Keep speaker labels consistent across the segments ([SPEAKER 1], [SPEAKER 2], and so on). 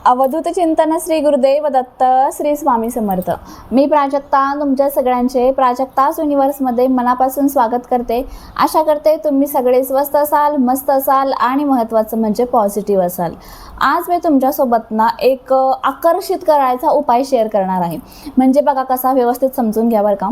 [SPEAKER 1] अवधूत चिंतन श्री गुरुदेव दत्त श्री स्वामी समर्थ। मी प्राजक्ता तुमच्या सगळ्यांचे प्राजक्तास युनिवर्समध्ये मनापासून स्वागत करते। आशा करते तुम्ही सगळे स्वस्थ असाल, मस्त असाल आणि महत्त्वाचं म्हणजे पॉझिटिव्ह असाल। आज मी तुमच्यासोबत ना एक आकर्षित करायचा उपाय शेअर करणार आहे। म्हणजे बघा कसा व्यवस्थित समजून घ्या बरं का।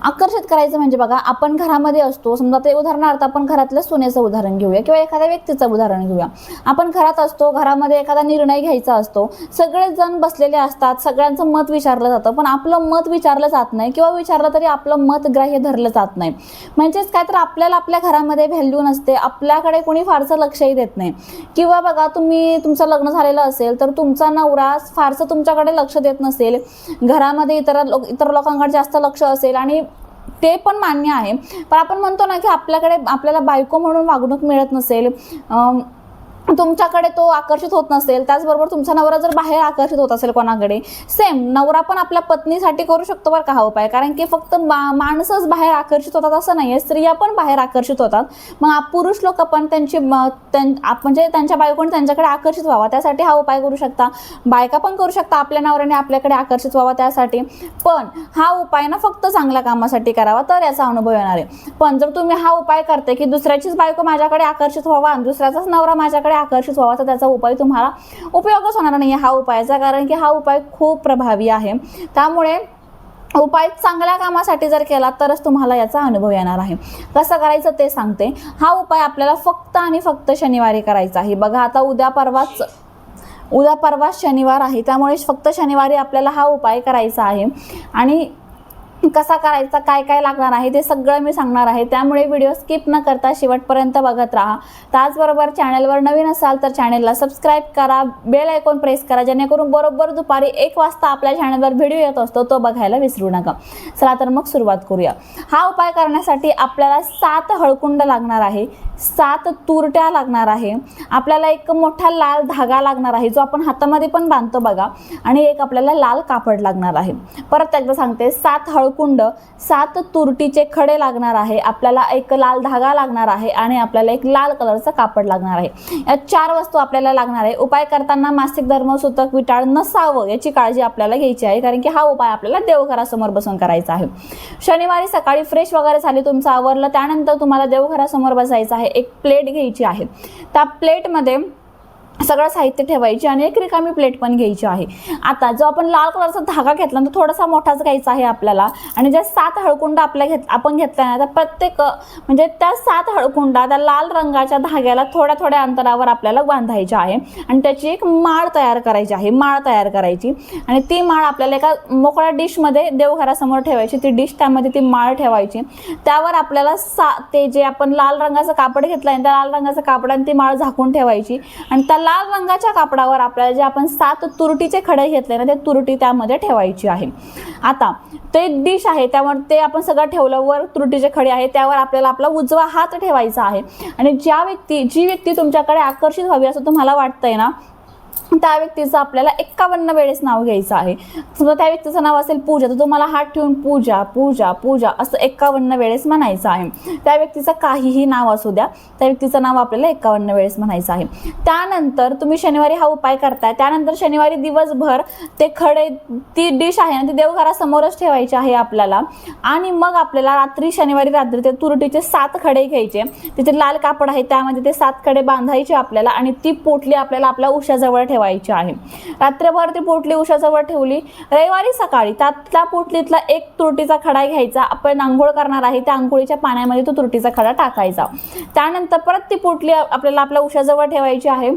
[SPEAKER 1] आकर्षित करायचं म्हणजे बघा, आपण घरामध्ये असतो, समजा ते उदाहरणार्थ आपण घरातल्या सोन्याचं उदाहरण घेऊया किंवा एखाद्या व्यक्तीचं उदाहरण घेऊया। आपण घरात असतो, घरामध्ये एखादा निर्णय घ्यायचा असतो, सगळेच जण बसलेले असतात, सगळ्यांचं मत विचारलं जातं, पण आपलं मत विचारलं जात नाही किंवा विचारलं तरी आपलं मत ग्राह्य धरलं जात नाही। म्हणजेच काय तर आपल्याला आपल्या घरामध्ये व्हॅल्यू नसते, आपल्याकडे कोणी फारसं लक्षही देत नाही। किंवा बघा तुमचं लग्न झालेलं असेल तर तुमचा नवरा फारसं तुमच्याकडे लक्ष देत नसेल, घरामध्ये इतर लोकांकडे जास्त लक्ष असेल आणि ते पण मान्य आहे। पण आपण म्हणतो ना की आपल्याला बायको म्हणून वागणूक मिळत नसेल, तुमच्याकडे तो आकर्षित होत नसेल, त्याचबरोबर तुमचा नवरा जर बाहेर आकर्षित होत असेल कोणाकडे, सेम नवरा पण आपल्या पत्नीसाठी करू शकतो बरं का हा उपाय। कारण की फक्त माणसंच बाहेर आकर्षित होतात असं नाही आहे, स्त्रिया पण बाहेर आकर्षित होतात। मग पुरुष लोक पण म्हणजे त्यांच्या बायकोने त्यांच्याकडे आकर्षित व्हावा त्यासाठी हा उपाय करू शकता। बायका पण करू शकता आपल्या नवऱ्याने आपल्याकडे आकर्षित व्हावा त्यासाठी। पण हा उपाय ना फक्त चांगल्या कामासाठी करावा तर याचा अनुभव येणार आहे। पण जर तुम्ही हा उपाय करते की दुसऱ्याचीच बायको माझ्याकडे आकर्षित व्हावा आणि दुसऱ्याचाच नवरा माझ्याकडे आकर्षित व्हावा, तर त्याचा उपाय तुम्हाला उपयोगच होणार नाही हा उपायाचा। कारण की हा उपाय खूप प्रभावी आहे। त्यामुळे उपाय चांगल्या कामासाठी जर केला तरच तुम्हाला याचा अनुभव येणार आहे। कसं करायचं ते सांगते। हा उपाय आपल्याला फक्त आणि फक्त शनिवारी करायचा आहे। बघा आता उद्या परवाच शनिवार आहे, त्यामुळे फक्त शनिवारी आपल्याला हा उपाय करायचा आहे। आणि कसा करायचा, काय काय लागणार आहे ते सगळं मी सांगणार आहे। त्यामुळे व्हिडिओ स्किप न करता शेवटपर्यंत बघत राहा। त्याचबरोबर चॅनलवर नवीन असाल तर चॅनलला सबस्क्राईब करा, बेल आयकॉन प्रेस करा, जेणेकरून बरोबर दुपारी 1 वाजता आपल्या चॅनलवर व्हिडिओ येत असतो तो बघायला विसरू नका। चला तर मग सुरुवात करूया। हा उपाय करण्यासाठी आपल्याला 7 हळकुंड लागणार आहे, 7 तुरट्या लागणार आहे, आपल्याला एक मोठा लाल धागा लागणार आहे जो आपण हातामध्ये पण बांधतो बघा, आणि एक आपल्याला लाल कापड लागणार आहे। परत एकदा सांगते, 7 हळकुंड, 7 तुरटीचे खडे लागणार आहे, आपल्याला एक लाल धागा लागणार आहे आणि आपल्याला एक लाल कलरचं कापड लागणार आहे। या 4 वस्तू आपल्याला लागणार आहे। उपाय करताना मासिक धर्म सूतक विटाळ नसावं याची काळजी आपल्याला घ्यायची आहे, कारण की हा उपाय आपल्याला देवघरासमोर बसून करायचा आहे। शनिवारी सकाळी फ्रेश वगैरे झाली, तुमचं आवरलं, त्यानंतर तुम्हाला देवघरासमोर बसायचं आहे। एक प्लेट घ्यायची आहे, त्या प्लेटमध्ये सगळं साहित्य ठेवायचे आणि एक रिकामी प्लेट पण घ्यायची आहे। आता जो आपण लाल कलरचा धागा घेतला तो थोडासा मोठाच घ्यायचा आहे आपल्याला, आणि ज्या 7 हळकुंड आपण घेतल्या ना, त्या प्रत्येक म्हणजे त्या 7 हळकुंडा त्या लाल रंगाच्या धाग्याला थोड्या थोड्या अंतरावर आपल्याला बांधायच्या आहे आणि त्याची एक माळ तयार करायची आहे। माळ तयार करायची आणि ती माळ आपल्याला एका मोकळ्या डिशमध्ये देवघरासमोर ठेवायची। ती डिश, त्यामध्ये ती माळ ठेवायची, त्यावर आपल्याला ते जे आपण लाल रंगाचं कापड घेतलं आहे त्या लाल रंगाचं कापडाने ती माळ झाकून ठेवायची आणि त्या लाल रंगाच्या कापडावर आपल्याला जे आपण 7 तुरटीचे खडे घेतले ना ते तुरटी त्यामध्ये ठेवायची आहे। आता ते डिश आहे त्यावर ते आपण सगळं ठेवलं, वर तुरटीचे खडे आहे, त्यावर आपल्याला आपला उजवा हात ठेवायचा आहे। आणि जी व्यक्ती तुमच्याकडे आकर्षित व्हावी असं तुम्हाला वाटतंय ना, त्या व्यक्तीचं आपल्याला 51 वेळेस नाव घ्यायचं आहे। समजा त्या व्यक्तीचं नाव असेल पूजा, तर तुम्हाला हात ठेवून पूजा पूजा पूजा असं 51 वेळेस म्हणायचं आहे। त्या व्यक्तीचं काहीही नाव असू द्या, त्या व्यक्तीचं नाव आपल्याला 51 वेळेस म्हणायचं आहे। त्यानंतर तुम्ही शनिवारी हा उपाय करताय, त्यानंतर शनिवारी दिवसभर ते खडे, ती डिश आहे ना ती देवघरासमोरच ठेवायची आहे आपल्याला। आणि मग आपल्याला शनिवारी रात्री ते तुरटीचे 7 खडे घ्यायचे, तिथे लाल कापड आहे त्यामध्ये ते 7 खडे बांधायचे आपल्याला, आणि ती पोटली आपल्याला आपल्या उशाजवळ ठेवायची आहे। रात्रभर ती पोटली उशाजवळ ठेवली, रविवारी सकाळी त्या पोटलीतला एक तुरटीचा खडा घ्यायचा, आपण आंघोळ करणार आहे त्या आंघोळीच्या पाण्यामध्ये तो तुरटीचा खडा टाकायचा। त्यानंतर परत ती पोटली आपल्याला आपल्या उशाजवळ ठेवायची आहे।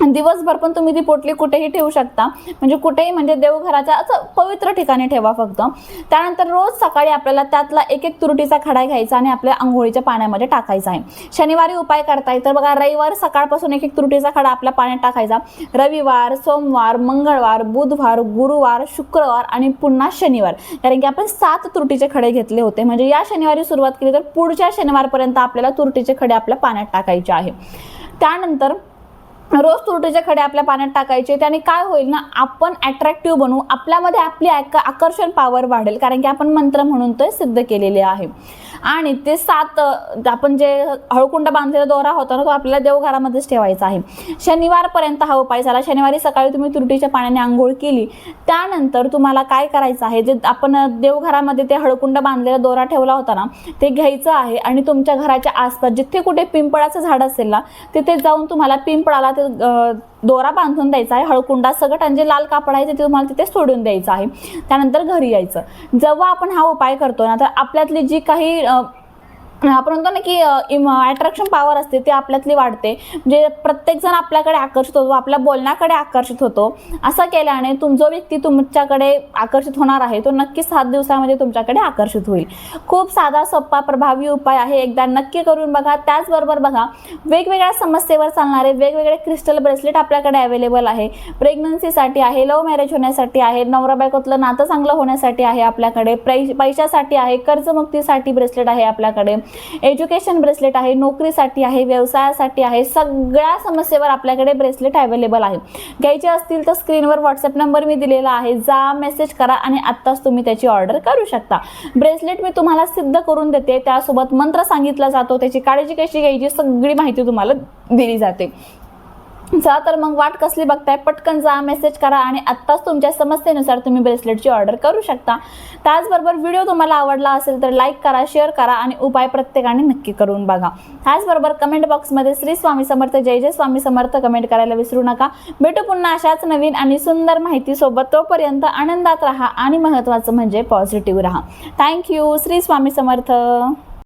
[SPEAKER 1] दिवसभर पण तुम्ही ती पोटली कुठेही ठेवू शकता, म्हणजे कुठेही, म्हणजे देवघराच्या असं पवित्र ठिकाणी ठेवा फक्त। त्यानंतर रोज सकाळी आपल्याला त्यातला एक तुरटीचा खडा घ्यायचा आणि आपल्या आंघोळीच्या पाण्यामध्ये टाकायचा आहे। शनिवारी उपाय करताय तर बघा, रविवार सकाळपासून एक तुरटीचा खडा आपल्या पाण्यात टाकायचा, रविवार, सोमवार, मंगळवार, बुधवार, गुरुवार, शुक्रवार आणि पुन्हा शनिवार, कारण की आपण 7 तुरटीचे खडे घेतले होते। म्हणजे या शनिवारी सुरुवात केली तर पुढच्या शनिवारपर्यंत आपल्याला तुरटीचे खडे आपल्या पाण्यात टाकायचे आहे। त्यानंतर रोज तुरटीचे खडे आपल्या पाण्यात टाकायचे. त्याने काय होईल ना, आपण अट्रॅक्टिव्ह बनू, आपल्यामध्ये आपली आकर्षण पॉवर वाढेल, कारण की आपण मंत्र म्हणून ते सिद्ध केलेले आहे. आणि ते 7 आपण जे हळकुंड बांधलेला दोरा होता ना, तो आपल्याला देवघरामध्येच ठेवायचा आहे. शनिवारपर्यंत हा उपाय झाला. शनिवारी सकाळी तुम्ही तुरटीच्या पाण्याने आंघोळ केली, त्यानंतर तुम्हाला काय करायचं आहे, जे आपण देवघरामध्ये ते हळकुंड बांधलेला दोरा ठेवला होता ना, ते घ्यायचं आहे आणि तुमच्या घराच्या आसपास जिथे कुठे पिंपळाचं झाड असेल ना, तिथे जाऊन तुम्हाला पिंपळाला दोरा बांधून द्यायचा आहे. हळकुंडा सगळं आणि जे लाल कापड आहे ते तुम्हाला तिथे सोडून द्यायचं आहे. त्यानंतर घरी यायचं. जेव्हा आपण हा उपाय करतो ना, तर आपल्यातली जी काही आपण म्हणतो ना की अट्रॅक्शन पॉवर असते ती आपल्यातली वाढते. म्हणजे प्रत्येकजण आपल्याकडे आकर्षित होतो, आपल्या बोलण्याकडे आकर्षित होतो. असं केल्याने जो व्यक्ती तुमच्याकडे आकर्षित होणार आहे तो नक्कीच 7 दिवसामध्ये तुमच्याकडे आकर्षित होईल. खूप साधा सोपा प्रभावी उपाय आहे, एकदा नक्की करून बघा. त्याचबरोबर बघा, वेगवेगळ्या समस्येवर चालणारे वेगवेगळे क्रिस्टल ब्रेसलेट आपल्याकडे अवेलेबल आहे. प्रेग्नन्सीसाठी आहे, लव्ह मॅरेज होण्यासाठी आहे, नवरा बायकोतलं नातं चांगलं होण्यासाठी आहे आपल्याकडे, पैशासाठी आहे, कर्जमुक्तीसाठी ब्रेसलेट आहे आपल्याकडे, एज्युकेशन ब्रेसलेट आहे, नोकरीसाठी आहे, व्यवसायासाठी आहे. सगळ्या समस्येवर आपल्याकडे ब्रेसलेट अवेलेबल आहे. घ्यायचे असतील तर स्क्रीनवर व्हॉट्सअप नंबर मी दिलेला आहे, जा मेसेज करा आणि आत्ताच तुम्ही त्याची ऑर्डर करू शकता. ब्रेसलेट मी तुम्हाला सिद्ध करून देते, त्यासोबत मंत्र सांगितला जातो, त्याची काळजी कशी घ्यायची सगळी माहिती तुम्हाला दिली जाते. चला तर मग वाट कसली बघताय, पटकन जा, मेसेज करा आणि आत्ताच तुमच्या समस्येनुसार तुम्ही ब्रेसलेटची ऑर्डर करू शकता. त्याचबरोबर व्हिडिओ तुम्हाला आवडला असेल तर लाईक करा, शेअर करा आणि उपाय प्रत्येकाने नक्की करून बघा. त्याचबरोबर कमेंट बॉक्समध्ये श्री स्वामी समर्थ, जय जय स्वामी समर्थ कमेंट करायला विसरू नका. भेटू पुन्हा अशाच नवीन आणि सुंदर माहितीसोबत. तोपर्यंत आनंदात राहा आणि महत्त्वाचं म्हणजे पॉझिटिव्ह राहा. थँक्यू. श्री स्वामी समर्थ.